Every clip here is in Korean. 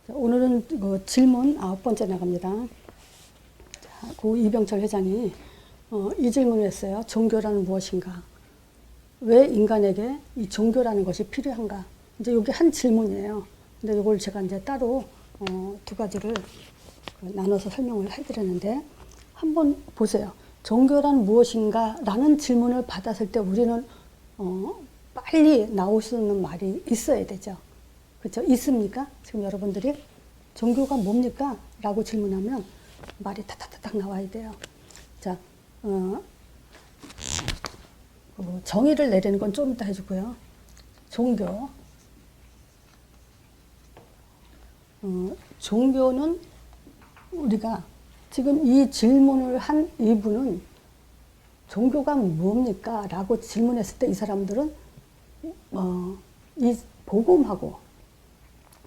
오늘은 그 질문 9번째 나갑니다. 고 이병철 회장이 이 질문을 했어요. 종교라는 무엇인가? 왜 인간에게 이 종교라는 것이 필요한가? 이제 이게 한 질문이에요. 근데 이걸 제가 이제 따로 두 가지를 나눠서 설명을 해드렸는데 한번 보세요. 종교란 무엇인가? 라는 질문을 받았을 때 우리는 빨리 나올 수 있는 말이 있어야 되죠. 그렇죠? 있습니까? 지금 여러분들이 종교가 뭡니까? 라고 질문하면 말이 타타타닥 나와야 돼요. 자, 정의를 내리는 건 좀 이따 해주고요. 종교. 종교는 우리가 지금 이 질문을 한 이분은 종교가 뭡니까? 라고 질문했을 때 이 사람들은 이 복음하고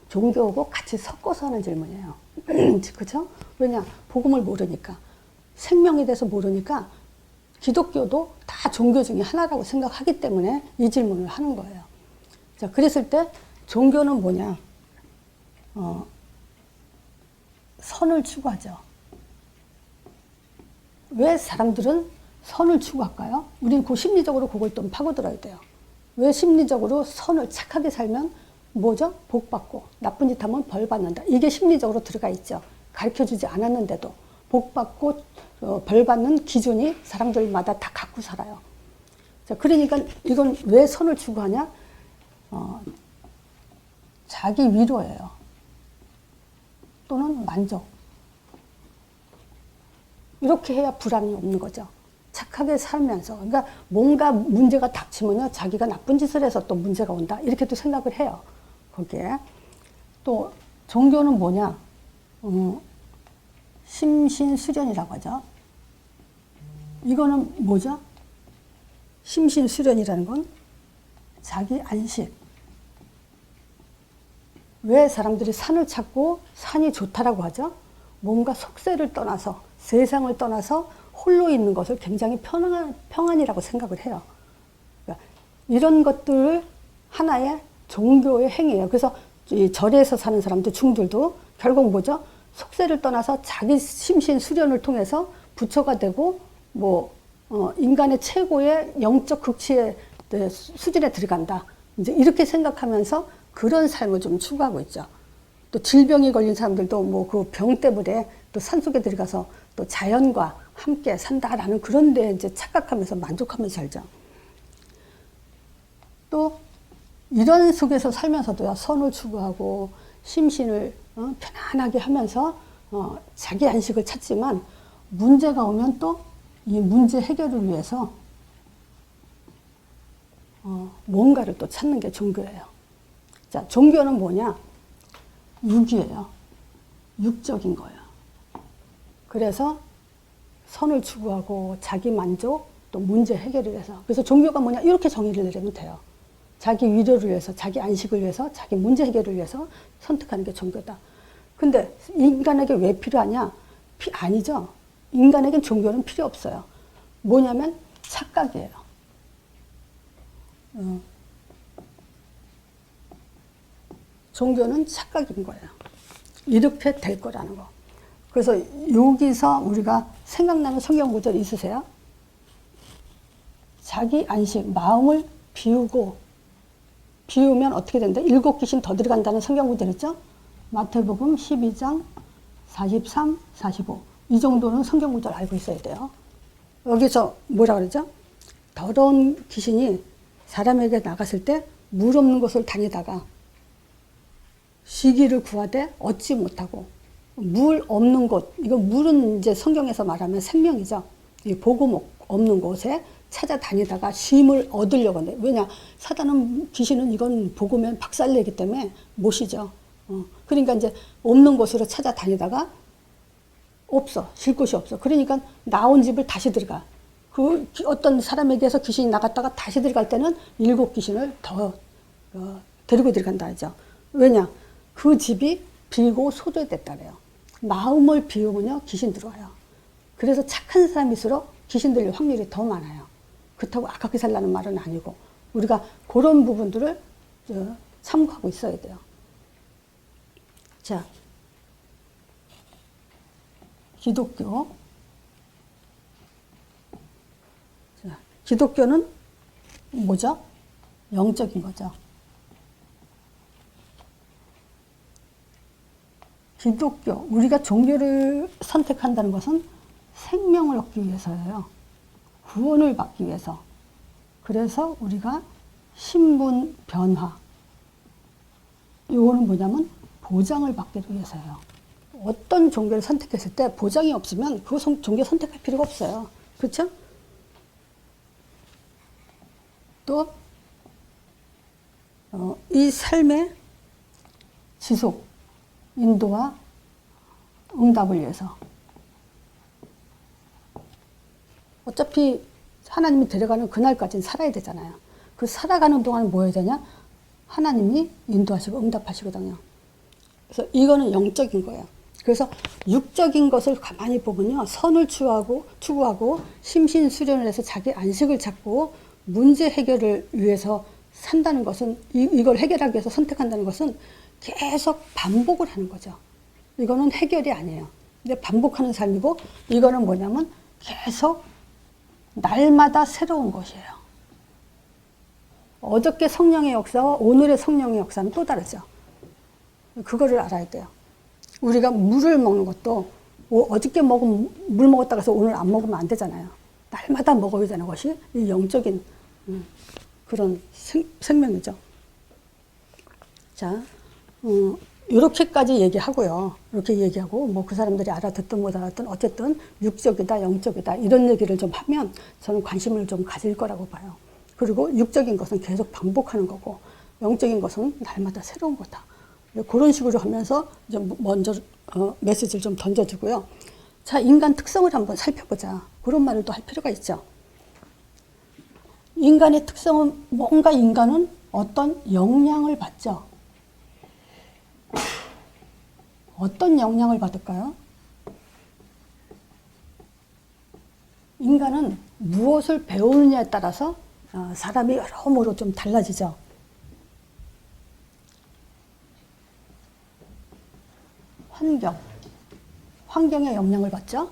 종교하고 같이 섞어서 하는 질문이에요. 그렇죠? 왜냐? 복음을 모르니까. 생명에 대해서 모르니까 기독교도 다 종교 중에 하나라고 생각하기 때문에 이 질문을 하는 거예요. 자, 그랬을 때 종교는 뭐냐? 선을 추구하죠. 왜 사람들은 선을 추구할까요? 우리는 그 심리적으로 그걸 좀 파고들어야 돼요. 왜 심리적으로 선을 착하게 살면 뭐죠? 복 받고 나쁜 짓 하면 벌 받는다. 이게 심리적으로 들어가 있죠. 가르쳐주지 않았는데도 복 받고 벌 받는 기준이 사람들마다 다 갖고 살아요. 자, 그러니까 이건 왜 선을 추구하냐? 자기 위로예요. 또는 만족. 이렇게 해야 불안이 없는 거죠. 착하게 살면서. 그러니까 뭔가 문제가 닥치면요, 자기가 나쁜 짓을 해서 또 문제가 온다. 이렇게도 생각을 해요. 거기에. 또, 종교는 뭐냐? 심신수련이라고 하죠. 이거는 뭐죠? 심신수련이라는 건 자기 안식. 왜 사람들이 산을 찾고 산이 좋다라고 하죠? 뭔가 속세를 떠나서, 세상을 떠나서 홀로 있는 것을 굉장히 평안이라고 생각을 해요. 그러니까 이런 것들을 하나의 종교의 행위예요. 그래서 이 절에서 사는 사람들, 중들도 결국 뭐죠? 속세를 떠나서 자기 심신 수련을 통해서 부처가 되고, 인간의 최고의 영적 극치의 수준에 들어간다. 이제 이렇게 생각하면서 그런 삶을 좀 추구하고 있죠. 또 질병이 걸린 사람들도 그 병 때문에 또 산속에 들어가서 또 자연과 함께 산다라는 그런 데 이제 착각하면서 만족하면서 살죠. 또 이런 속에서 살면서도요, 선을 추구하고 심신을 편안하게 하면서 자기 안식을 찾지만 문제가 오면 또 이 문제 해결을 위해서 뭔가를 또 찾는 게 종교예요. 자, 종교는 뭐냐? 육이에요. 육적인 거예요. 그래서 선을 추구하고 자기 만족, 또 문제 해결을 위해서. 그래서 종교가 뭐냐? 이렇게 정의를 내리면 돼요. 자기 위로를 위해서, 자기 안식을 위해서, 자기 문제 해결을 위해서 선택하는 게 종교다. 근데 인간에게 왜 필요하냐? 아니죠. 인간에겐 종교는 필요 없어요. 뭐냐면 착각이에요. 종교는 착각인 거예요. 이렇게 될 거라는 거. 그래서 여기서 우리가 생각나는 성경 구절 있으세요? 자기 안식, 마음을 비우면 어떻게 된다? 7귀신 더 들어간다는 성경 구절 있죠? 마태복음 12장 43, 45. 이 정도는 성경 구절 알고 있어야 돼요. 여기서 뭐라 그러죠? 더러운 귀신이 사람에게 나갔을 때 물 없는 곳을 다니다가 쉬기를 구하되 얻지 못하고 물 없는 곳, 이거 물은 이제 성경에서 말하면 생명이죠. 이 복음 없는 곳에 찾아다니다가 쉼을 얻으려고 하는데, 왜냐? 사단은, 귀신은 이건 복음에 박살내기 때문에 못 쉬죠. 그러니까 이제 없는 곳으로 찾아다니다가 없어. 쉴 곳이 없어. 그러니까 나온 집을 다시 들어가. 그 어떤 사람에게서 귀신이 나갔다가 다시 들어갈 때는 7귀신을 더 데리고 들어간다 하죠. 왜냐? 그 집이 비고 소재됐다 그래요. 마음을 비우면요, 귀신 들어와요. 그래서 착한 사람일수록 귀신 들릴 확률이 더 많아요. 그렇다고 악하게 살라는 말은 아니고, 우리가 그런 부분들을 참고하고 있어야 돼요. 자, 기독교. 자, 기독교는 뭐죠? 영적인 거죠. 기독교, 우리가 종교를 선택한다는 것은 생명을 얻기 위해서예요. 구원을 받기 위해서. 그래서 우리가 신분 변화, 이거는 뭐냐면 보장을 받기 위해서예요. 어떤 종교를 선택했을 때 보장이 없으면 그 종교 선택할 필요가 없어요. 그렇죠? 또 이 삶의 지속, 인도와 응답을 위해서. 어차피 하나님이 데려가는 그날까지는 살아야 되잖아요. 그 살아가는 동안 뭐 해야 되냐? 하나님이 인도하시고 응답하시거든요. 그래서 이거는 영적인 거예요. 그래서 육적인 것을 가만히 보면요. 선을 추구하고 심신수련을 해서 자기 안식을 찾고 문제 해결을 위해서 산다는 것은, 이걸 해결하기 위해서 선택한다는 것은 계속 반복을 하는 거죠. 이거는 해결이 아니에요. 근데 반복하는 삶이고, 이거는 뭐냐면 계속 날마다 새로운 것이에요. 어저께 성령의 역사와 오늘의 성령의 역사는 또 다르죠. 그거를 알아야 돼요. 우리가 물을 먹는 것도 어저께 먹은 물 먹었다고 해서 오늘 안 먹으면 안 되잖아야 날마다 먹어야 되는 것이 이 영적인 그런 생명이죠. 자, 이렇게까지 얘기하고요. 이렇게 얘기하고 뭐 그 사람들이 알아듣든 못 알아듣든 어쨌든 육적이다, 영적이다 이런 얘기를 좀 하면 저는 관심을 좀 가질 거라고 봐요. 그리고 육적인 것은 계속 반복하는 거고 영적인 것은 날마다 새로운 거다. 그런 식으로 하면서 좀 먼저 메시지를 좀 던져주고요. 자, 인간 특성을 한번 살펴보자. 그런 말을 또 할 필요가 있죠. 인간의 특성은 뭔가 인간은 어떤 영향을 받죠. 어떤 영향을 받을까요? 인간은 무엇을 배우느냐에 따라서 사람이 여러모로 좀 달라지죠. 환경에 영향을 받죠.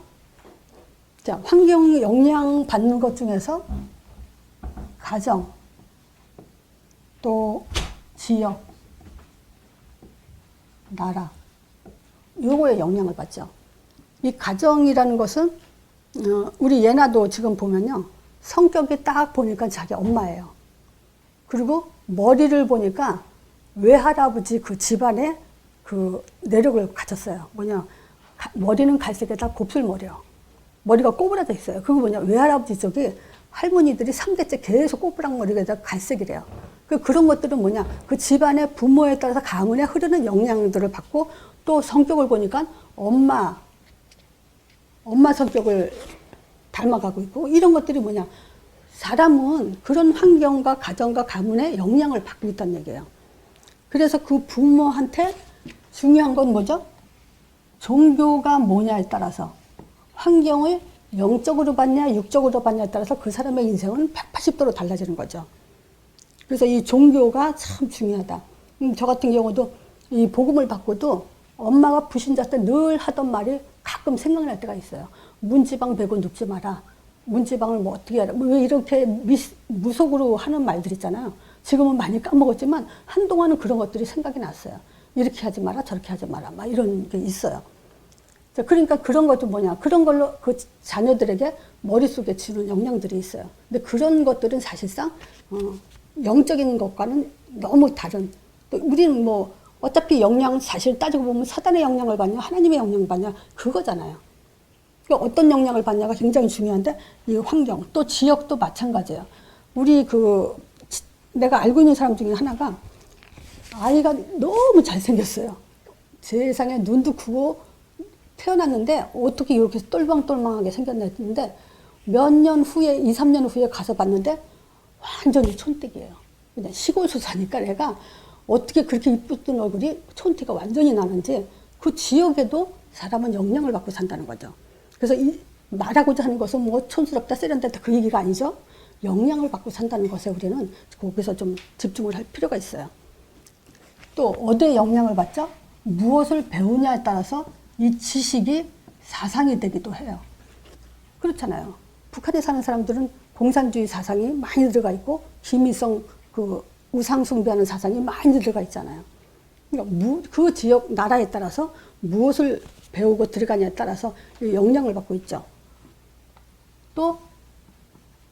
자, 환경에 영향 받는 것 중에서 가정, 또 지역, 나라, 요거에 영향을 받죠. 이 가정이라는 것은 우리 예나도 지금 보면요. 성격이 딱 보니까 자기 엄마예요. 그리고 머리를 보니까 외할아버지 그 집안에 그 내력을 가졌어요. 뭐냐, 머리는 갈색에다 곱슬머리요. 머리가 꼬부라져 있어요. 그거 뭐냐, 외할아버지 쪽이 할머니들이 3대째 계속 꼬부랑머리가 갈색이래요. 그런 것들은 뭐냐, 그 집안의 부모에 따라서 가문에 흐르는 영향들을 받고 또 성격을 보니까 엄마 성격을 닮아가고 있고 이런 것들이 뭐냐, 사람은 그런 환경과 가정과 가문에 영향을 받고 있다는 얘기예요. 그래서 그 부모한테 중요한 건 뭐죠? 종교가 뭐냐에 따라서 환경을 영적으로 봤냐 육적으로 봤냐에 따라서 그 사람의 인생은 180도로 달라지는 거죠. 그래서 이 종교가 참 중요하다. 저 같은 경우도 이 복음을 받고도 엄마가 부신자 때 늘 하던 말이 가끔 생각날 때가 있어요. 문지방 베고 눕지 마라. 문지방을 뭐 어떻게 하라. 왜 이렇게 무속으로 하는 말들 있잖아요. 지금은 많이 까먹었지만 한동안은 그런 것들이 생각이 났어요. 이렇게 하지 마라 저렇게 하지 마라 막 이런 게 있어요. 그러니까 그런 것도 뭐냐, 그런 걸로 그 자녀들에게 머릿속에 주는 영향들이 있어요. 근데 그런 것들은 사실상 영적인 것과는 너무 다른, 또 우리는 뭐 어차피 영향 사실 따지고 보면 사단의 영향을 받냐 하나님의 영향을 받냐 그거잖아요. 그러니까 어떤 영향을 받냐가 굉장히 중요한데 이 환경 또 지역도 마찬가지예요. 우리 내가 알고 있는 사람 중에 하나가 아이가 너무 잘생겼어요. 세상에 눈도 크고 태어났는데 어떻게 이렇게 똘망똘망하게 생겼나 했는데 몇 년 후에 2, 3년 후에 가서 봤는데 완전히 촌뜨기예요. 그냥 시골에서 사니까 내가 어떻게 그렇게 이쁘던 얼굴이 촌티가 완전히 나는지 그 지역에도 사람은 영향을 받고 산다는 거죠. 그래서 말하고자 하는 것은 뭐 촌스럽다 세련됐다 그 얘기가 아니죠. 영향을 받고 산다는 것에 우리는 거기서 좀 집중을 할 필요가 있어요. 또 어디에 영향을 받죠? 무엇을 배우냐에 따라서 이 지식이 사상이 되기도 해요. 그렇잖아요. 북한에 사는 사람들은 공산주의 사상이 많이 들어가 있고 김일성 그 우상 숭배하는 사상이 많이 들어가 있잖아요. 그러니까 그 지역 나라에 따라서 무엇을 배우고 들어가냐에 따라서 영향을 받고 있죠. 또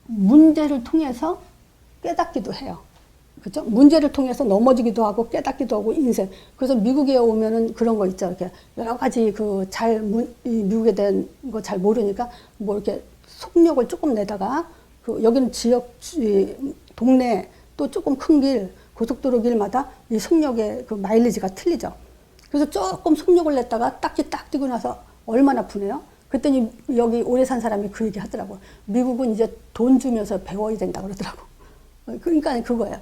문제를 통해서 깨닫기도 해요. 그죠? 문제를 통해서 넘어지기도 하고 깨닫기도 하고 인생. 그래서 미국에 오면은 그런 거 있죠. 이렇게 여러 가지 미국에 대한 거 잘 모르니까 뭐 이렇게 속력을 조금 내다가 여기는 지역, 동네 또 조금 큰 길, 고속도로 길마다 이 속력의 그 마일리지가 틀리죠. 그래서 조금 속력을 냈다가 딱지 딱 뛰고 나서 얼마나 분해요? 그랬더니 여기 오래 산 사람이 그 얘기 하더라고. 미국은 이제 돈 주면서 배워야 된다 그러더라고. 그러니까 그거예요.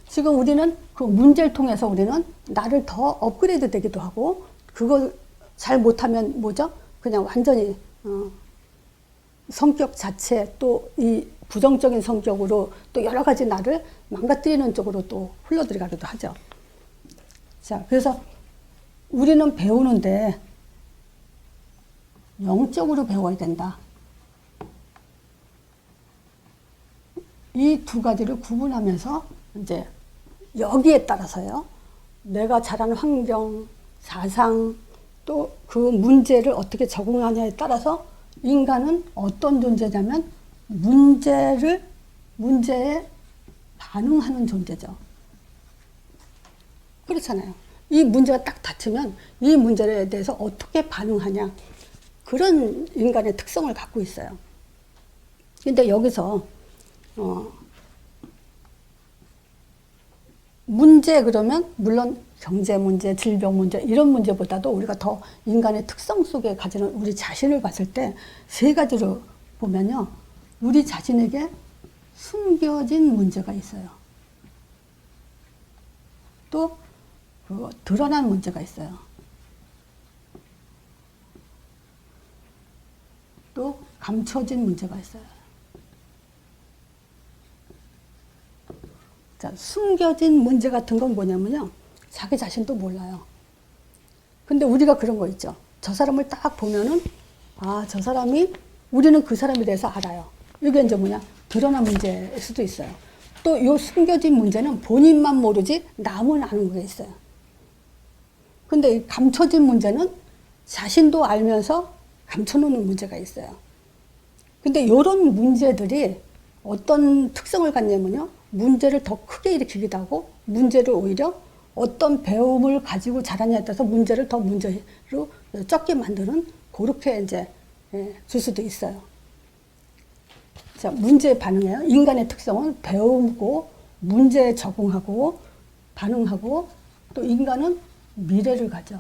지금 우리는 그 문제를 통해서 우리는 나를 더 업그레이드 되기도 하고, 그걸 잘 못하면 뭐죠? 그냥 완전히, 성격 자체 또 이 부정적인 성격으로 또 여러 가지 나를 망가뜨리는 쪽으로 또 흘러들어가기도 하죠. 자, 그래서 우리는 배우는데 영적으로 배워야 된다. 이 두 가지를 구분하면서 이제 여기에 따라서요. 내가 자라는 환경, 사상, 또 그 문제를 어떻게 적응하냐에 따라서 인간은 어떤 존재냐면 문제에 반응하는 존재죠. 그렇잖아요. 이 문제가 딱 닥치면 이 문제에 대해서 어떻게 반응하냐. 그런 인간의 특성을 갖고 있어요. 근데 여기서, 문제 그러면 물론 경제 문제, 질병 문제 이런 문제보다도 우리가 더 인간의 특성 속에 가지는 우리 자신을 봤을 때 세 가지로 보면요. 우리 자신에게 숨겨진 문제가 있어요. 또 드러난 문제가 있어요. 또 감춰진 문제가 있어요. 자, 숨겨진 문제 같은 건 뭐냐면요. 자기 자신도 몰라요. 근데 우리가 그런 거 있죠. 저 사람을 딱 보면은, 아, 저 사람이, 우리는 그 사람에 대해서 알아요. 이게 이제 뭐냐. 드러난 문제일 수도 있어요. 또 이 숨겨진 문제는 본인만 모르지 남은 아는 게 있어요. 근데 이 감춰진 문제는 자신도 알면서 감춰놓는 문제가 있어요. 근데 이런 문제들이 어떤 특성을 갖냐면요. 문제를 더 크게 일으키기도 하고, 문제를 오히려 어떤 배움을 가지고 자라냐에 따라서 문제를 더 문제로 적게 만드는 그렇게 이제 줄 수도 있어요. 자, 문제에 반응해요. 인간의 특성은 배우고, 문제에 적응하고, 반응하고, 또 인간은 미래를 가져.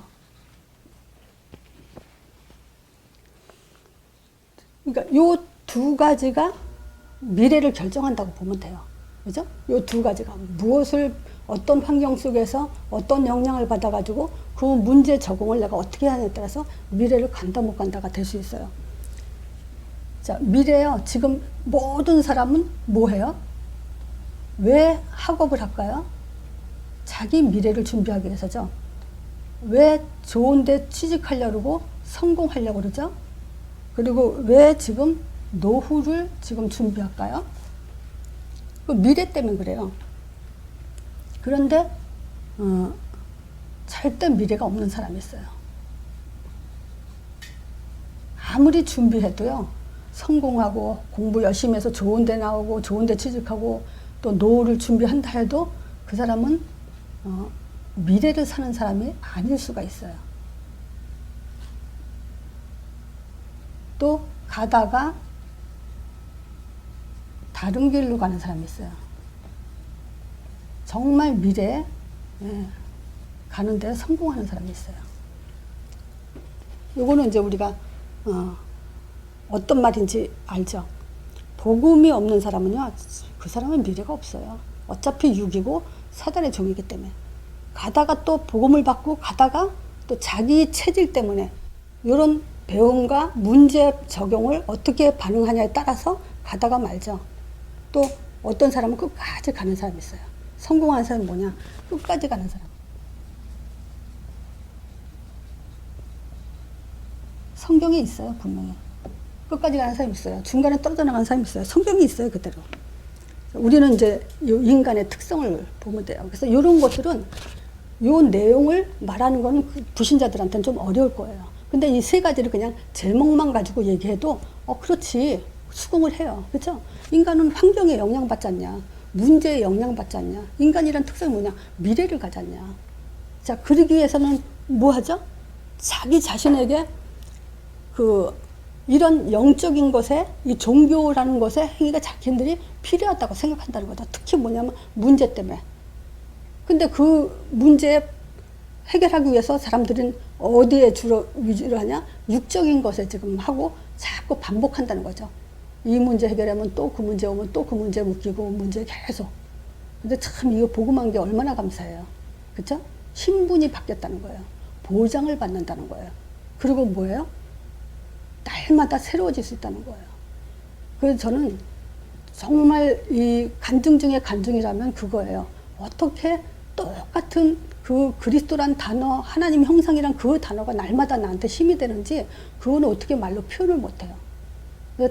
그러니까 요 두 가지가 미래를 결정한다고 보면 돼요. 그죠? 요 두 가지가 어떤 환경 속에서 어떤 영향을 받아가지고 그 문제 적응을 내가 어떻게 하냐에 따라서 미래를 간다 못 간다가 될 수 있어요. 자, 미래요. 지금 모든 사람은 뭐 해요? 왜 학업을 할까요? 자기 미래를 준비하기 위해서죠. 왜 좋은데 취직하려고 성공하려고 그러죠? 그리고 왜 지금 노후를 지금 준비할까요? 그 미래 때문에 그래요. 그런데 절대 미래가 없는 사람이 있어요. 아무리 준비해도요. 성공하고 공부 열심히 해서 좋은 데 나오고 좋은 데 취직하고 또 노후를 준비한다 해도 그 사람은 미래를 사는 사람이 아닐 수가 있어요. 또 가다가 다른 길로 가는 사람이 있어요. 정말 미래에 가는데 성공하는 사람이 있어요. 요거는 이제 우리가 어떤 말인지 알죠? 복음이 없는 사람은요, 그 사람은 미래가 없어요. 어차피 육이고 사단의 종이기 때문에. 가다가 또 복음을 받고 가다가 또 자기 체질 때문에 이런 배움과 문제 적용을 어떻게 반응하냐에 따라서 가다가 말죠. 또 어떤 사람은 끝까지 가는 사람이 있어요. 성공하는 사람은 뭐냐? 끝까지 가는 사람. 성경에 있어요, 분명히. 끝까지 가는 사람이 있어요. 중간에 떨어져 나가는 사람이 있어요. 성경이 있어요, 그대로. 우리는 이제 이 인간의 특성을 보면 돼요. 그래서 이런 것들은 요 내용을 말하는 거는 불신자들한테는 좀 어려울 거예요. 근데 이 세 가지를 그냥 제목만 가지고 얘기해도 그렇지, 수긍을 해요. 그렇죠? 인간은 환경에 영향받지 않냐, 문제에 영향받지 않냐, 인간이란 특성이 뭐냐, 미래를 가지 않냐. 자, 그러기 위해서는 뭐 하죠? 자기 자신에게 이런 영적인 것에, 이 종교라는 것에 행위가 자기들이 필요하다고 생각한다는 거다. 특히 뭐냐면 문제 때문에. 근데 그 문제 해결하기 위해서 사람들은 어디에 주로 위주로 하냐? 육적인 것에 지금 하고 자꾸 반복한다는 거죠. 이 문제 해결하면 또 그 문제 오면 또 그 문제 묶이고 문제 계속. 근데 참 이거 복음한 게 얼마나 감사해요. 그쵸? 신분이 바뀌었다는 거예요. 보장을 받는다는 거예요. 그리고 뭐예요? 날마다 새로워질 수 있다는 거예요. 그래서 저는 정말 이 간증 중에 간증이라면 그거예요. 어떻게 똑같은 그 그리스도란 단어, 하나님 형상이란 그 단어가 날마다 나한테 힘이 되는지 그거는 어떻게 말로 표현을 못해요.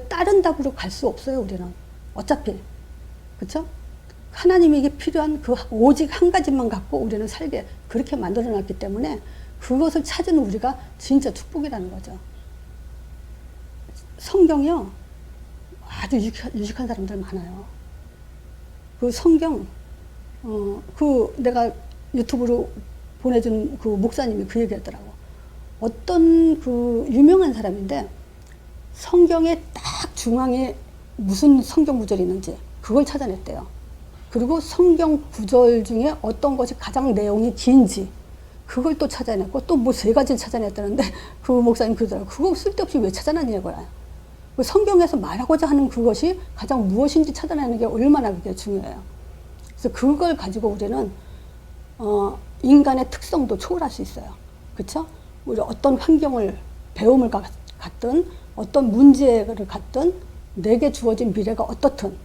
다른 답으로 갈 수 없어요, 우리는. 어차피. 그쵸? 하나님에게 필요한 그 오직 한 가지만 갖고 우리는 살게 그렇게 만들어 놨기 때문에 그것을 찾은 우리가 진짜 축복이라는 거죠. 성경이요, 아주 유식한 사람들 많아요. 그 성경, 내가 유튜브로 보내준 그 목사님이 그 얘기 하더라고. 어떤 그 유명한 사람인데, 성경의 딱 중앙에 무슨 성경 구절이 있는지, 그걸 찾아냈대요. 그리고 성경 구절 중에 어떤 것이 가장 내용이 긴지, 그걸 또 찾아냈고, 또 뭐 3가지를 찾아냈다는데, 그 목사님 그러더라고. 그거 쓸데없이 왜 찾아냈냐고요. 성경에서 말하고자 하는 그것이 가장 무엇인지 찾아내는 게 얼마나 그게 중요해요. 그래서 그걸 가지고 우리는 인간의 특성도 초월할 수 있어요. 그렇죠? 우리 어떤 환경을 배움을 갖든 어떤 문제를 갖든 내게 주어진 미래가 어떻든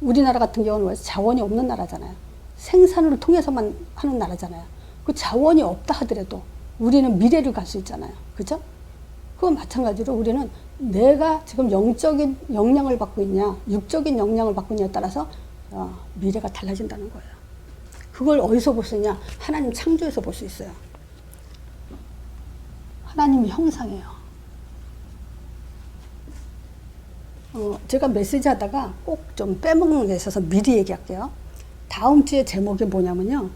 우리나라 같은 경우는 자원이 없는 나라잖아요. 생산을 통해서만 하는 나라잖아요. 그 자원이 없다 하더라도 우리는 미래를 갈 수 있잖아요. 그렇죠? 그건 마찬가지로 우리는 내가 지금 영적인 영향을 받고 있냐, 육적인 영향을 받고 있냐에 따라서 미래가 달라진다는 거예요. 그걸 어디서 볼 수 있냐? 하나님 창조에서 볼 수 있어요. 하나님 형상이에요. 제가 메시지 하다가 꼭 좀 빼먹는 게 있어서 미리 얘기할게요. 다음 주에 제목이 뭐냐면요.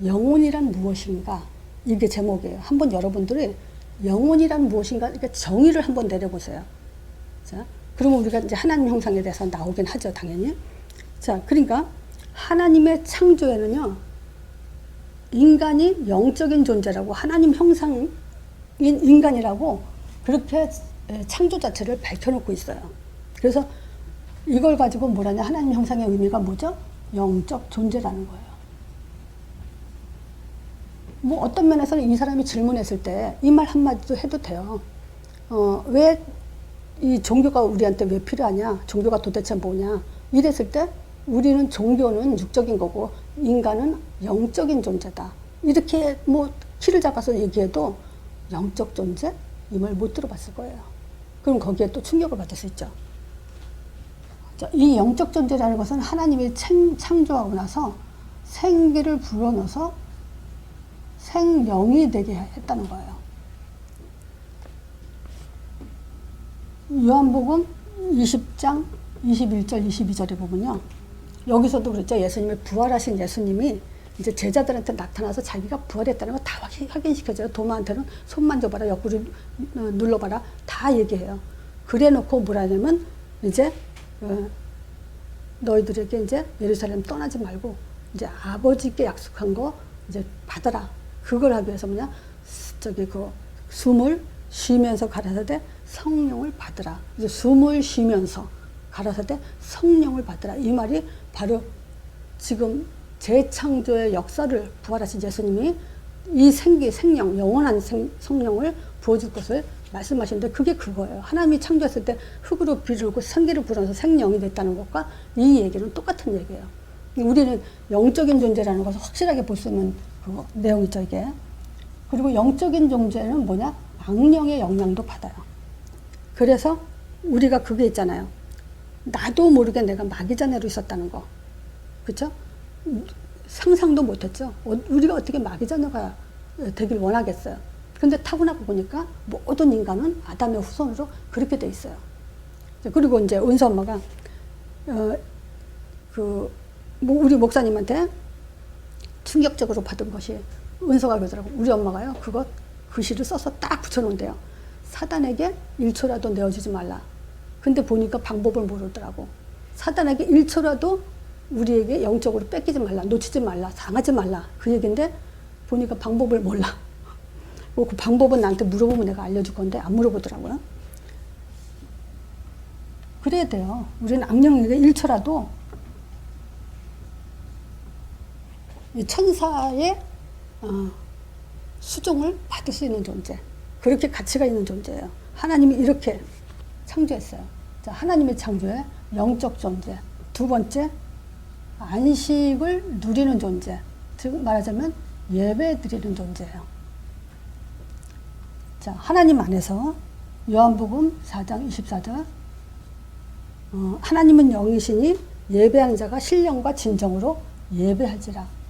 영혼이란 무엇인가? 이게 제목이에요. 한번 여러분들이 영혼이란 무엇인가? 그러니까 정의를 한번 내려보세요. 자, 그러면 우리가 이제 하나님 형상에 대해서 나오긴 하죠, 당연히. 자, 그러니까 하나님의 창조에는요, 인간이 영적인 존재라고 하나님 형상인 인간이라고 그렇게 창조 자체를 밝혀놓고 있어요. 그래서 이걸 가지고 뭐라냐, 하나님 형상의 의미가 뭐죠? 영적 존재라는 거예요. 뭐 어떤 면에서는 이 사람이 질문했을 때 이 말 한마디도 해도 돼요. 왜 이 종교가 우리한테 왜 필요하냐? 종교가 도대체 뭐냐? 이랬을 때 우리는 종교는 육적인 거고 인간은 영적인 존재다. 이렇게 뭐 키를 잡아서 얘기해도 영적 존재? 이 말 못 들어봤을 거예요. 그럼 거기에 또 충격을 받을 수 있죠. 이 영적 존재라는 것은 하나님이 창조하고 나서 생기를 불어넣어서 생명이 되게 했다는 거예요. 요한복음 20장 21절 22절에 보면요. 여기서도 그랬죠. 예수님이 부활하신 예수님이 이제 제자들한테 나타나서 자기가 부활했다는 거 다 확인시켜줘요. 도마한테는 손만 줘봐라, 옆구리 눌러봐라, 다 얘기해요. 그래 놓고 뭐라냐면 이제 너희들에게 이제 예루살렘 떠나지 말고 이제 아버지께 약속한 거 이제 받아라. 그걸 하기 위해서 뭐냐, 숨을 쉬면서 가라사대 성령을 받으라. 이제 숨을 쉬면서 가라사대 성령을 받으라. 이 말이 바로 지금 재창조의 역사를 부활하신 예수님이 이 생명, 영원한 성령을 부어줄 것을 말씀하시는데 그게 그거예요. 하나님이 창조했을 때 흙으로 비르고 생기를 불어넣어서 생명이 됐다는 것과 이 얘기는 똑같은 얘기예요. 우리는 영적인 존재라는 것을 확실하게 볼 수 있는 그 내용이죠, 이게. 그리고 영적인 존재는 뭐냐? 악령의 영향도 받아요. 그래서 우리가 그게 있잖아요. 나도 모르게 내가 마귀자네로 있었다는 거. 그쵸? 상상도 못했죠. 우리가 어떻게 마귀자녀가 되길 원하겠어요. 근데 타고나고 보니까 모든 인간은 아담의 후손으로 그렇게 돼 있어요. 그리고 이제 은서 엄마가 우리 목사님한테 충격적으로 받은 것이 은서가 그러더라고. 우리 엄마가요, 글씨를 써서 딱 붙여놓은대요. 사단에게 1초라도 내어주지 말라. 근데 보니까 방법을 모르더라고. 사단에게 1초라도 우리에게 영적으로 뺏기지 말라, 놓치지 말라, 당하지 말라. 그 얘기인데 보니까 방법을 몰라. 그 방법은 나한테 물어보면 내가 알려줄 건데 안 물어보더라고요. 그래야 돼요. 우리는 악령에게 1초라도 이 천사의 수종을 받을 수 있는 존재. 그렇게 가치가 있는 존재예요. 하나님이 이렇게 창조했어요. 자, 하나님의 창조에 영적 존재. 두 번째, 안식을 누리는 존재. 즉 말하자면 예배 드리는 존재예요. 자, 하나님 안에서 요한복음 4장 24절 하나님은 영이시니 예배하는 자가 신령과 진정으로 예배하지라.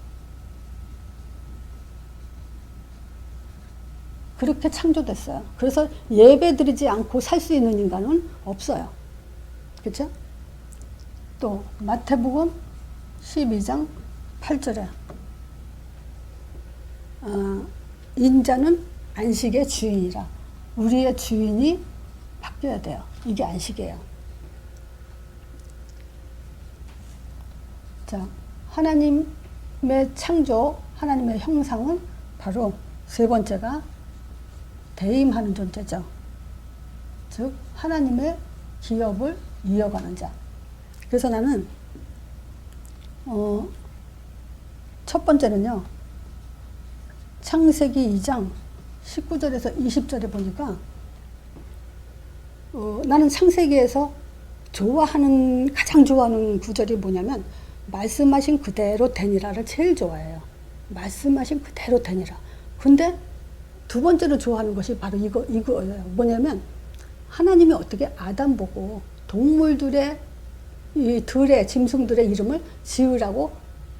그렇게 창조됐어요. 그래서 예배 드리지 않고 살 수 있는 인간은 없어요. 그렇죠? 또 마태복음 12장 8절에 인자는 안식의 주인이라. 우리의 주인이 바뀌어야 돼요. 이게 안식이에요. 자, 하나님의 창조, 하나님의 형상은 바로 세 번째가 대임하는 존재죠. 즉 하나님의 기업을 이어가는 자. 그래서 나는 첫 번째는요, 창세기 2장 19절에서 20절에 보니까 나는 창세기에서 가장 좋아하는 구절이 뭐냐면 말씀하신 그대로 되니라를 제일 좋아해요. 말씀하신 그대로 되니라. 근데 두 번째로 좋아하는 것이 바로 이거예요. 뭐냐면 하나님이 어떻게 아담 보고 동물들의 짐승들의 이름을 지으라고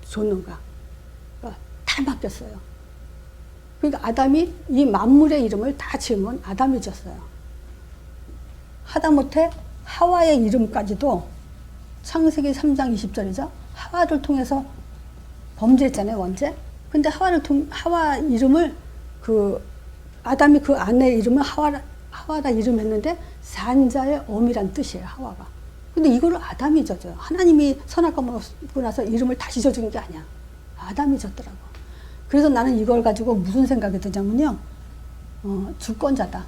줬는가. 그러니까 다 맡겼어요. 그러니까 아담이 이 만물의 이름을 다 지은 건 아담이 졌어요. 하다못해 하와의 이름까지도 창세기 3장 20절이죠. 하와를 통해서 범죄했잖아요, 원죄. 근데 하와 이름을 아담이 그 아내의 이름을 하와라 이름했는데 산자의 어미란 뜻이에요, 하와가. 근데 이거를 아담이 졌어요. 하나님이 선악과 먹고 나서 이름을 다시 져준 게 아니야. 아담이 졌더라고. 그래서 나는 이걸 가지고 무슨 생각이 드냐면요. 주권자다.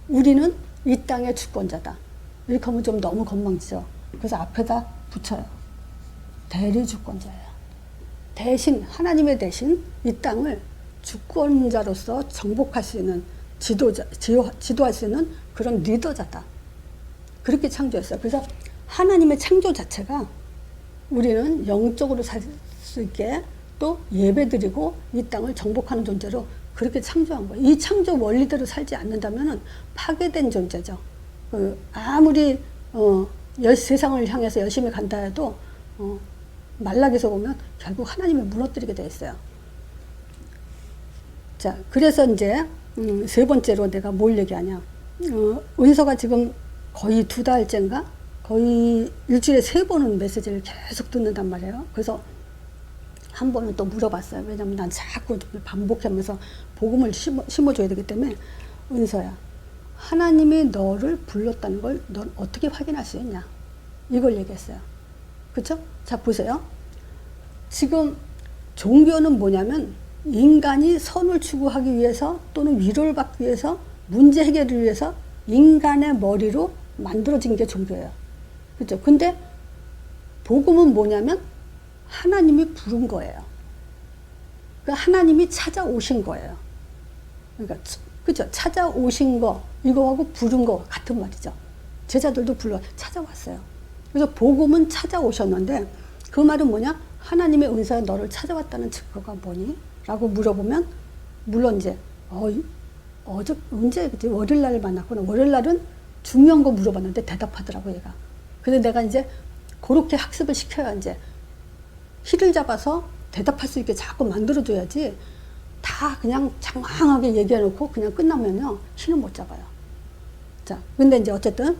우리는 이 땅의 주권자다. 이렇게 하면 좀 너무 건방지죠. 그래서 앞에다 붙여요. 대리주권자예요. 대신 하나님의 대신 이 땅을 주권자로서 정복할 수 있는 지도할 수 있는 그런 리더자다. 그렇게 창조했어요. 그래서 하나님의 창조 자체가 우리는 영적으로 살 수 있게 또 예배드리고 이 땅을 정복하는 존재로 그렇게 창조한 거예요. 이 창조 원리대로 살지 않는다면 파괴된 존재죠. 아무리 세상을 향해서 열심히 간다 해도 말락에서 보면 결국 하나님을 무너뜨리게 돼 있어요. 자, 그래서 이제 세 번째로 내가 뭘 얘기하냐. 은서가 지금 거의 2달째인가? 거의 일주일에 3번은 메시지를 계속 듣는단 말이에요. 그래서 한 번은 또 물어봤어요. 왜냐면 난 자꾸 반복하면서 복음을 심어줘야 되기 때문에, 은서야, 하나님이 너를 불렀다는 걸 넌 어떻게 확인할 수 있냐? 이걸 얘기했어요. 그쵸? 자, 보세요. 지금 종교는 뭐냐면 인간이 선을 추구하기 위해서 또는 위로를 받기 위해서 문제 해결을 위해서 인간의 머리로 만들어진 게 종교예요. 그죠? 근데 복음은 뭐냐면 하나님이 부른 거예요. 그러니까 하나님이 찾아오신 거예요. 그러니까 그죠? 찾아오신 거, 이거하고 부른 거 같은 말이죠. 제자들도 찾아왔어요. 그래서 복음은 찾아오셨는데 그 말은 뭐냐? 하나님의 은사가 너를 찾아왔다는 증거가 뭐니? 라고 물어보면, 물론 이제, 언제, 그치? 월요일날 만났구나. 월요일날은 중요한 거 물어봤는데 대답하더라고, 얘가. 근데 내가 이제 그렇게 학습을 시켜야 이제 실을 잡아서 대답할 수 있게 자꾸 만들어줘야지 다 그냥 장황하게 얘기해놓고 그냥 끝나면요, 실을 못 잡아요. 자, 근데 이제 어쨌든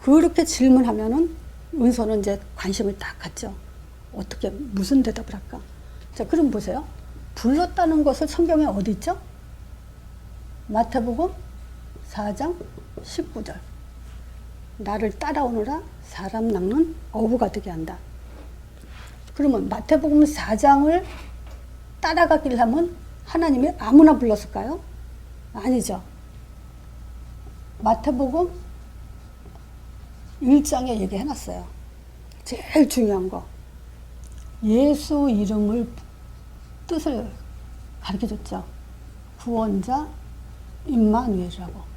그렇게 질문하면은 은서는 이제 관심을 딱 갖죠. 어떻게, 무슨 대답을 할까? 자, 그럼 보세요. 불렀다는 것을 성경에 어디 있죠? 마태복음 4장 19절. 나를 따라오너라 사람 낚는 어부가 되게 한다. 그러면 마태복음 4장을 따라가기를 하면 하나님이 아무나 불렀을까요? 아니죠. 마태복음 1장에 얘기해놨어요. 제일 중요한 거. 예수 이름을 뜻을 가르쳐줬죠. 구원자 임마누엘이라고.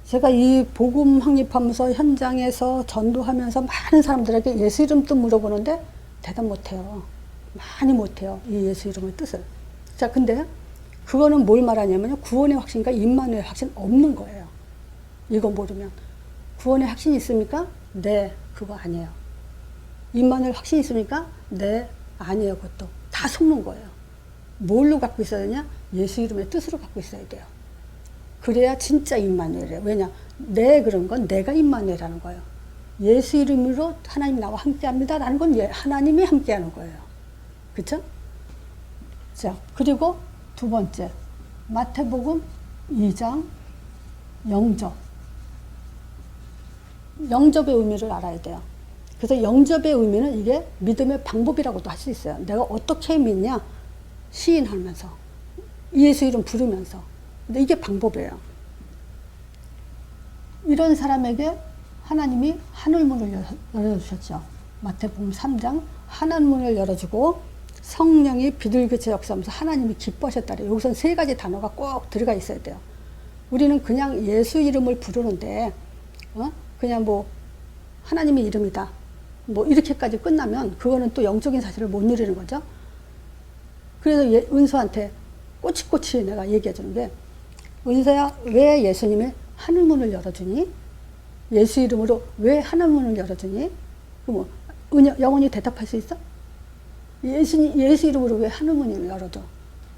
제가 이 복음 확립하면서 현장에서 전도하면서 많은 사람들에게 예수 이름 뜻 물어보는데 대답 못해요. 많이 못해요. 이 예수 이름의 뜻을. 자, 근데 그거는 뭘 말하냐면요. 구원의 확신과 임마누엘 확신 없는 거예요. 이거 모르면. 구원의 확신이 있습니까? 네, 그거 아니에요. 임마누엘 확신이 있습니까? 네, 아니에요. 그것도. 다 속는 거예요. 뭘로 갖고 있어야 되냐? 예수 이름의 뜻으로 갖고 있어야 돼요. 그래야 진짜 임마누엘이에요. 왜냐? 네, 그런 건 내가 임마누엘이라는 거예요. 예수 이름으로 하나님 나와 함께합니다 라는 건 하나님이 함께하는 거예요. 그쵸? 자, 그리고 두 번째, 마태복음 2장 영접. 영접의 의미를 알아야 돼요. 그래서 영접의 의미는 이게 믿음의 방법이라고도 할 수 있어요. 내가 어떻게 믿냐? 시인하면서, 예수 이름 부르면서. 근데 이게 방법이에요. 이런 사람에게 하나님이 하늘문을 열어주셨죠. 마태복음 3장 하늘문을 열어주고 성령이 비둘기처럼 역사하면서 하나님이 기뻐하셨다래. 여기선 세 가지 단어가 꼭 들어가 있어야 돼요. 우리는 그냥 예수 이름을 부르는데 그냥 뭐 하나님의 이름이다 뭐 이렇게까지 끝나면 그거는 또 영적인 사실을 못 누리는 거죠. 그래서 은서한테 꼬치꼬치 내가 얘기해 주는 게, 은서야, 왜 예수님이 하늘문을 열어주니? 예수 이름으로 왜 하늘문을 열어주니? 그럼 영원히 대답할 수 있어? 예수 이름으로 왜 하늘문을 열어줘?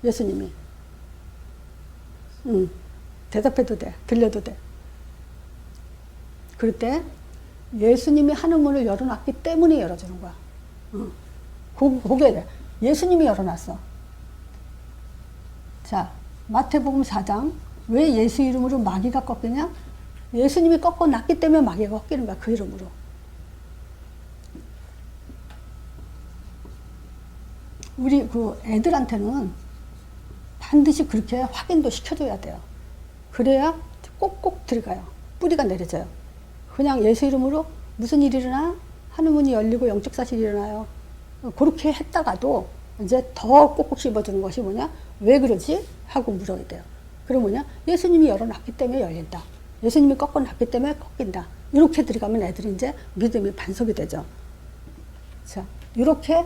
예수님이. 대답해도 돼. 들려도 돼. 그럴 때 예수님이 하늘문을 열어놨기 때문에 열어주는 거야. 그게 예수님이 열어놨어. 자, 마태복음 4장. 왜 예수 이름으로 마귀가 꺾이냐? 예수님이 꺾어놨기 때문에 마귀가 꺾이는 거야. 그 이름으로. 우리 그 애들한테는 반드시 그렇게 확인도 시켜줘야 돼요. 그래야 꼭꼭 들어가요. 뿌리가 내려져요. 그냥 예수 이름으로 무슨 일이 일어나? 하늘문이 열리고 영적 사실이 일어나요. 그렇게 했다가도 이제 더 꼭꼭 씹어주는 것이 뭐냐? 왜 그러지? 하고 물어야 돼요. 그럼 뭐냐? 예수님이 열어놨기 때문에 열린다. 예수님이 꺾어놨기 때문에 꺾인다. 이렇게 들어가면 애들이 이제 믿음이 반석이 되죠. 자, 이렇게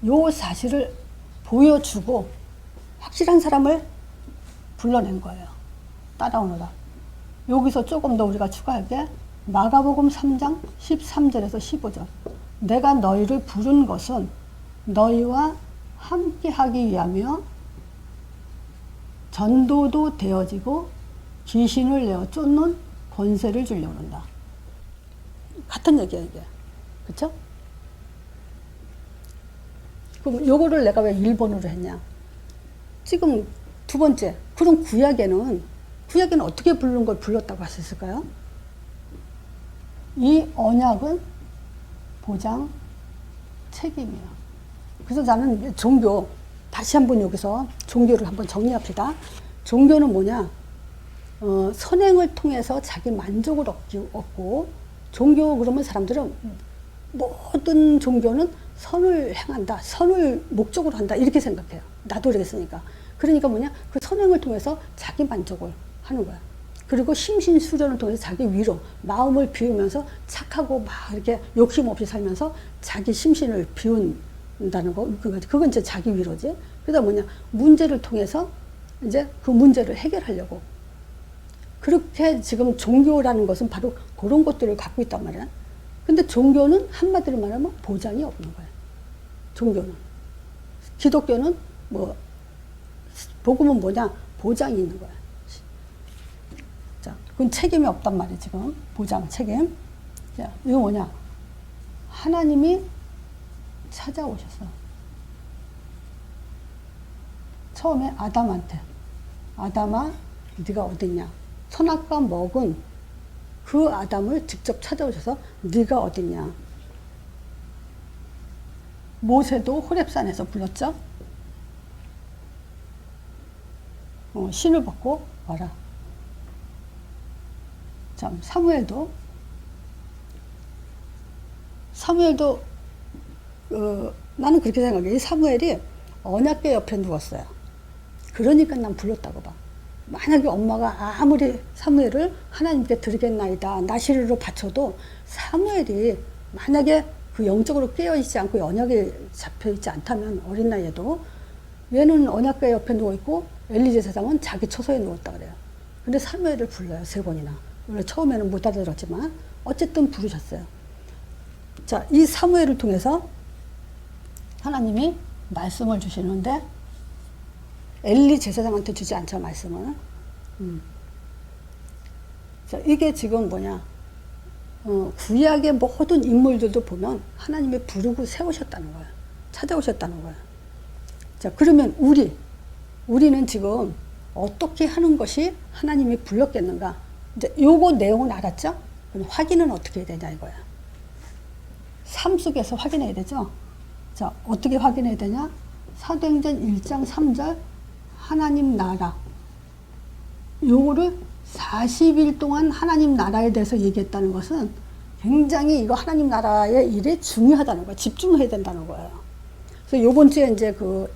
요 사실을 보여주고 확실한 사람을 불러낸 거예요. 따라오너라. 여기서 조금 더 우리가 추가할 게 마가복음 3장 13절에서 15절. 내가 너희를 부른 것은 너희와 함께하기 위하며 전도도 되어지고 귀신을 내어 쫓는 권세를 주려고 한다. 같은 얘기야 이게. 그쵸? 그럼 요거를 내가 왜 1번으로 했냐? 지금 두 번째, 그럼 구약에는 어떻게 부르는 걸 불렀다고 할 수 있을까요? 이 언약은 보장 책임이에요. 그래서 나는 종교, 다시 한번 여기서 종교를 한번 정리합시다. 종교는 뭐냐? 선행을 통해서 자기 만족을 얻고, 종교 그러면 사람들은 모든 종교는 선을 행한다, 선을 목적으로 한다 이렇게 생각해요. 나도 그랬으니까. 그러니까 뭐냐? 그 선행을 통해서 자기 만족을 하는 거야. 그리고 심신수련을 통해서 자기 위로 마음을 비우면서 착하고 막 이렇게 욕심 없이 살면서 자기 심신을 비운다는 거. 그건 이제 자기 위로지. 그러다 뭐냐, 문제를 통해서 이제 그 문제를 해결하려고. 그렇게 지금 종교라는 것은 바로 그런 것들을 갖고 있단 말이야. 근데 종교는 한마디로 말하면 보장이 없는 거야. 종교는. 기독교는 뭐, 복음은 뭐냐? 보장이 있는 거야. 자, 그건 책임이 없단 말이야, 지금. 보장, 책임. 자, 이거 뭐냐? 하나님이 찾아오셨어. 처음에 아담한테. 아담아, 네가 어딨냐? 선악과 먹은 그 아담을 직접 찾아오셔서 네가 어딨냐? 모세도 호렙산에서 불렀죠? 신을 벗고 와라. 참, 사무엘도 나는 그렇게 생각해. 이 사무엘이 언약궤 옆에 누웠어요. 그러니까 난 불렀다고 봐. 만약에 엄마가 아무리 사무엘을 하나님께 드리겠나이다 나시르로 바쳐도 사무엘이 만약에 그 영적으로 깨어있지 않고 언약에 잡혀있지 않다면 어린 나이에도 얘는 언약궤 옆에 누워있고 엘리 제사장은 자기 처소에 누웠다 그래요. 근데 사무엘을 불러요. 3번이나. 원래 처음에는 못 알아들었지만 어쨌든 부르셨어요. 자, 이 사무엘을 통해서 하나님이 말씀을 주시는데 엘리 제사장한테 주지 않죠, 말씀을. 자, 이게 지금 뭐냐. 구약의 모든 인물들도 보면 하나님이 부르고 세우셨다는 거야. 찾아오셨다는 거야. 자, 그러면 우리는 지금 어떻게 하는 것이 하나님이 불렀겠는가? 이제 요거 내용은 알았죠? 그럼 확인은 어떻게 해야 되냐 이거야. 삶 속에서 확인해야 되죠? 자, 어떻게 확인해야 되냐? 사도행전 1장 3절 하나님 나라. 요거를 40일 동안 하나님 나라에 대해서 얘기했다는 것은 굉장히 이거 하나님 나라의 일이 중요하다는 거야. 집중해야 된다는 거예요. 그래서 요번 주에 이제 그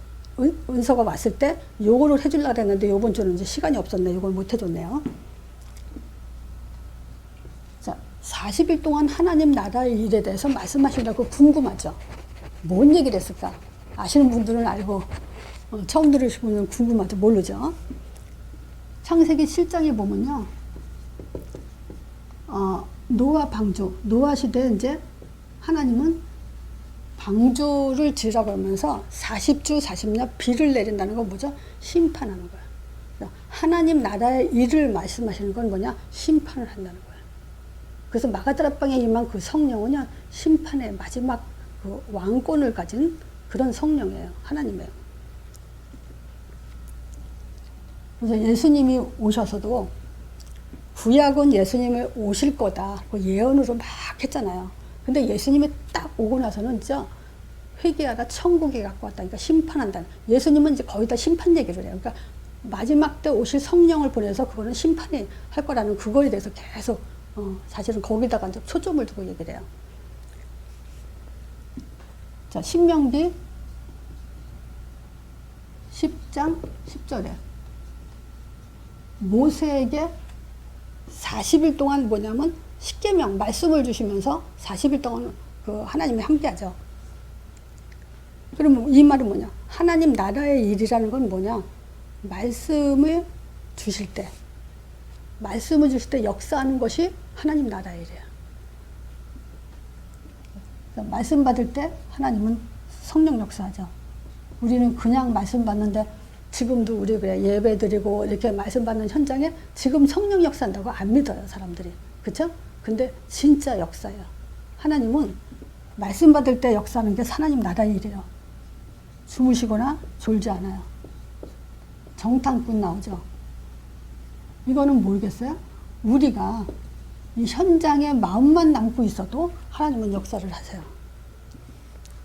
은서가 왔을 때 요거를 해주려고 했는데 요번 주는 이제 시간이 없었네. 요걸 못 해줬네요. 자, 40일 동안 하나님 나라의 일에 대해서 말씀하시려고 궁금하죠. 뭔 얘기를 했을까? 아시는 분들은 알고 처음 들으신 분은 궁금하죠. 모르죠. 창세기 7장에 보면요. 노아 방주, 노아 시대에 이제 하나님은 방주를 지으라고 하면서 40주 40년 비를 내린다는 건 뭐죠? 심판하는 거야. 하나님 나라의 일을 말씀하시는 건 뭐냐? 심판을 한다는 거야. 그래서 마가다락방에 임한 그 성령은요, 심판의 마지막 그 왕권을 가진 그런 성령이에요. 하나님이에요. 그래서 예수님이 오셔서도 구약은 예수님이 오실 거다. 그 예언으로 막 했잖아요. 근데 예수님이 딱 오고 나서는 진짜 회개하라 천국에 갖고 왔다. 그러니까 심판한다. 예수님은 이제 거의 다 심판 얘기를 해요. 그러니까 마지막 때 오실 성령을 보내서 그거는 심판이 할 거라는 그거에 대해서 계속 사실은 거기다가 이제 초점을 두고 얘기를 해요. 자, 신명기 10장 10절에 모세에게 40일 동안 뭐냐면 십계명 말씀을 주시면서 40일 동안 그 하나님이 함께하죠. 그러면 이 말은 뭐냐? 하나님 나라의 일이라는 건 뭐냐? 말씀을 주실 때 역사하는 것이 하나님 나라의 일이에요. 말씀 받을 때 하나님은 성령 역사하죠. 우리는 그냥 말씀 받는데 지금도 우리 그래 예배 드리고 이렇게 말씀 받는 현장에 지금 성령 역사한다고 안 믿어요, 사람들이. 그렇죠? 근데 진짜 역사예요. 하나님은 말씀 받을 때 역사하는 게 하나님 나라의 일이에요. 주무시거나 졸지 않아요. 정탐꾼 나오죠. 이거는 모르겠어요? 우리가 이 현장에 마음만 남고 있어도 하나님은 역사를 하세요.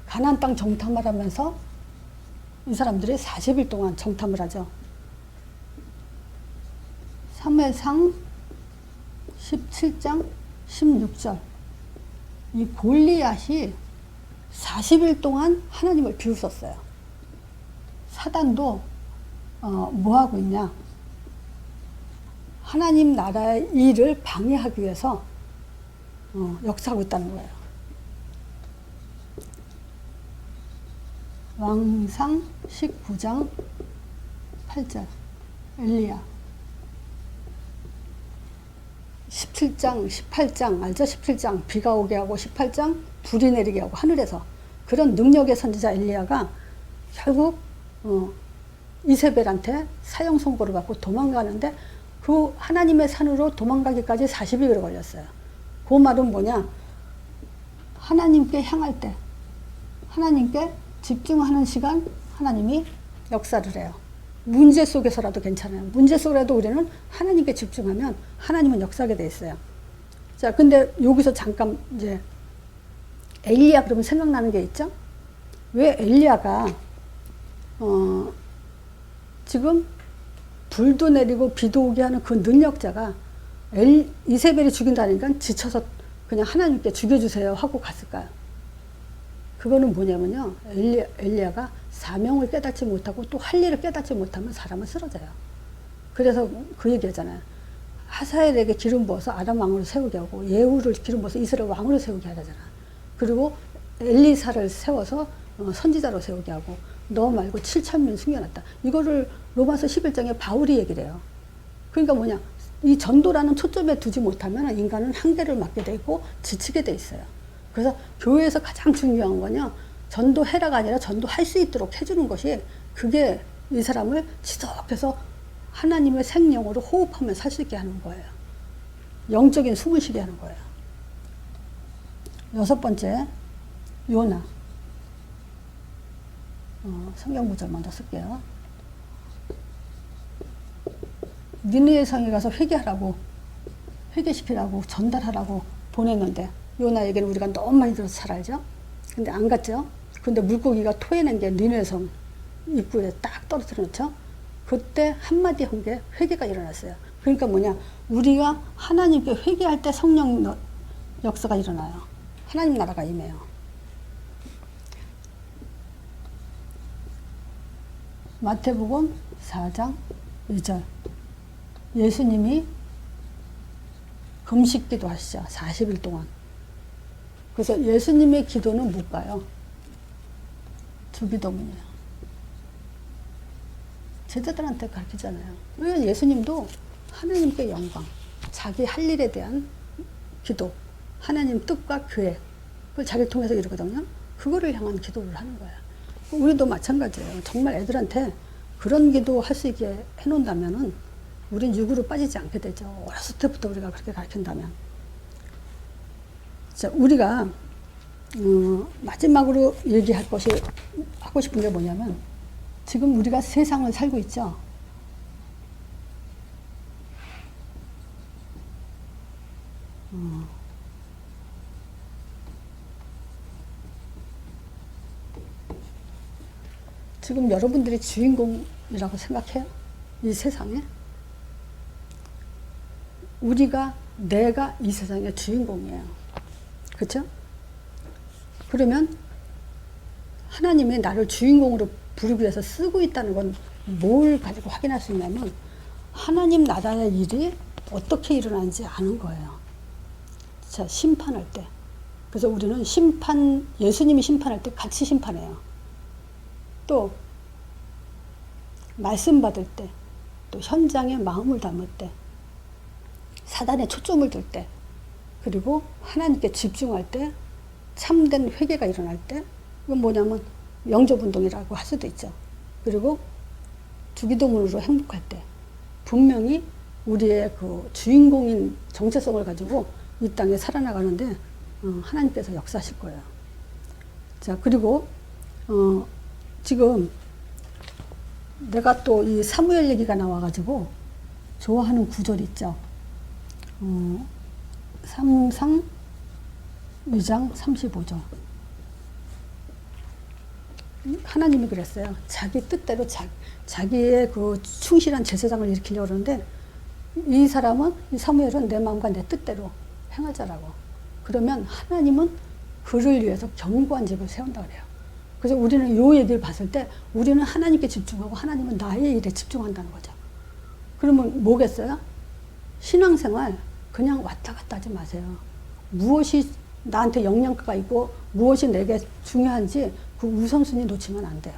가나안 땅 정탐을 하면서 이 사람들이 40일 동안 정탐을 하죠. 사무엘상 17장 16절 이 골리앗이 40일 동안 하나님을 비웃었어요. 사단도 뭐 하고 있냐? 하나님 나라의 일을 방해하기 위해서 역사하고 있다는 거예요. 왕상 19장 8절 엘리야 17장 18장 알죠? 17장 비가 오게 하고 18장 불이 내리게 하고 하늘에서 그런 능력의 선지자 엘리야가 결국 이세벨한테 사형 선고를 받고 도망가는데 그 하나님의 산으로 도망가기까지 40일이 걸렸어요. 그 말은 뭐냐? 하나님께 향할 때 하나님께 집중하는 시간 하나님이 역사를 해요. 문제 속에서라도 괜찮아요. 문제 속에라도 우리는 하나님께 집중하면 하나님은 역사하게 돼 있어요. 자, 근데 여기서 잠깐 이제 엘리야 그러면 생각나는 게 있죠? 왜 엘리야가 지금 불도 내리고 비도 오게 하는 그 능력자가 이세벨이 죽인다니까 지쳐서 그냥 하나님께 죽여주세요 하고 갔을까요? 그거는 뭐냐면요. 엘리야가 사명을 깨닫지 못하고 또 할 일을 깨닫지 못하면 사람은 쓰러져요. 그래서 그 얘기하잖아요. 하사엘에게 기름 부어서 아람 왕으로 세우게 하고 예후를 기름 부어서 이스라엘 왕으로 세우게 하잖아. 그리고 엘리사를 세워서 선지자로 세우게 하고 너 말고 7,000명 숨겨놨다. 이거를 로마서 11장에 바울이 얘기를 해요. 그러니까 뭐냐. 이 전도라는 초점에 두지 못하면 인간은 한계를 맞게 되고 지치게 돼 있어요. 그래서 교회에서 가장 중요한 거냐 전도해라가 아니라 전도할 수 있도록 해주는 것이 그게 이 사람을 지속해서 하나님의 생명으로 호흡하며 살 수 있게 하는 거예요. 영적인 숨을 쉬게 하는 거예요. 6번째 요나 성경 구절 먼저 쓸게요. 니느웨 성에 가서 회개시키라고 전달하라고 보냈는데 요나에게는 우리가 너무 많이 들어서 잘 알죠? 근데 안 갔죠? 근데 물고기가 토해낸 게 니느웨 성 입구에 딱 떨어뜨려 놓죠? 그때 한마디 한 게 회개가 일어났어요. 그러니까 뭐냐? 우리가 하나님께 회개할 때 성령 역사가 일어나요. 하나님 나라가 임해요. 마태복음 4장 2절 예수님이 금식기도 하시죠. 40일 동안. 그래서 예수님의 기도는 뭘까요? 주기도문이에요. 제자들한테 가르치잖아요. 왜 예수님도 하나님께 영광, 자기 할 일에 대한 기도, 하나님 뜻과 계획, 그걸 자기를 통해서 이루거든요. 그거를 향한 기도를 하는 거예요. 우리도 마찬가지예요. 정말 애들한테 그런 기도 할 수 있게 해놓는다면은 우린 육으로 빠지지 않게 되죠. 어렸을 때부터 우리가 그렇게 가르친다면. 자, 우리가 마지막으로 얘기할 것이 하고 싶은 게 뭐냐면 지금 우리가 세상을 살고 있죠. 지금 여러분들이 주인공이라고 생각해요? 이 세상에? 내가 이 세상의 주인공이에요. 그렇죠? 그러면 하나님이 나를 주인공으로 부르기 위해서 쓰고 있다는 건 뭘 가지고 확인할 수 있냐면 하나님 나라의 일이 어떻게 일어나는지 아는 거예요. 자, 심판할 때. 그래서 우리는 예수님이 심판할 때 같이 심판해요. 또 말씀 받을 때, 또 현장에 마음을 담을 때, 사단에 초점을 둘 때, 그리고 하나님께 집중할 때, 참된 회개가 일어날 때, 이건 뭐냐면 영접운동이라고 할 수도 있죠. 그리고 주기도문으로 행복할 때, 분명히 우리의 그 주인공인 정체성을 가지고 이 땅에 살아나가는데 하나님께서 역사하실 거예요. 자, 그리고 지금 내가 또 이 사무엘 얘기가 나와가지고 좋아하는 구절 있죠. 삼상 2장 35절. 하나님이 그랬어요. 자기 뜻대로 자기의 그 충실한 제사장을 일으키려고 그러는데 이 사람은, 이 사무엘은 내 마음과 내 뜻대로 행하자라고. 그러면 하나님은 그를 위해서 견고한 집을 세운다 그래요. 그래서 우리는 이 얘기를 봤을 때 우리는 하나님께 집중하고 하나님은 나의 일에 집중한다는 거죠. 그러면 뭐겠어요? 신앙생활 그냥 왔다 갔다 하지 마세요. 무엇이 나한테 영양가가 있고 무엇이 내게 중요한지 그 우선순위 놓치면 안 돼요.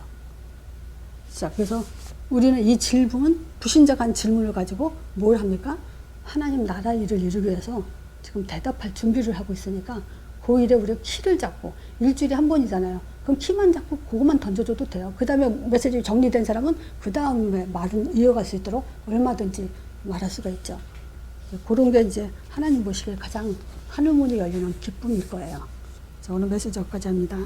자, 그래서 우리는 이 질문, 불신자간 질문을 가지고 뭘 합니까? 하나님 나라 일을 이루기 위해서 지금 대답할 준비를 하고 있으니까 그 일에 우리가 키를 잡고 일주일에 한 번이잖아요. 그럼 키만 잡고 그것만 던져줘도 돼요. 그 다음에 메시지 정리된 사람은 그 다음에 말은 이어갈 수 있도록 얼마든지 말할 수가 있죠. 그런 게 이제 하나님 보시기에 가장 하늘문이 열리는 기쁨일 거예요. 자, 오늘 메시지 여기까지 합니다.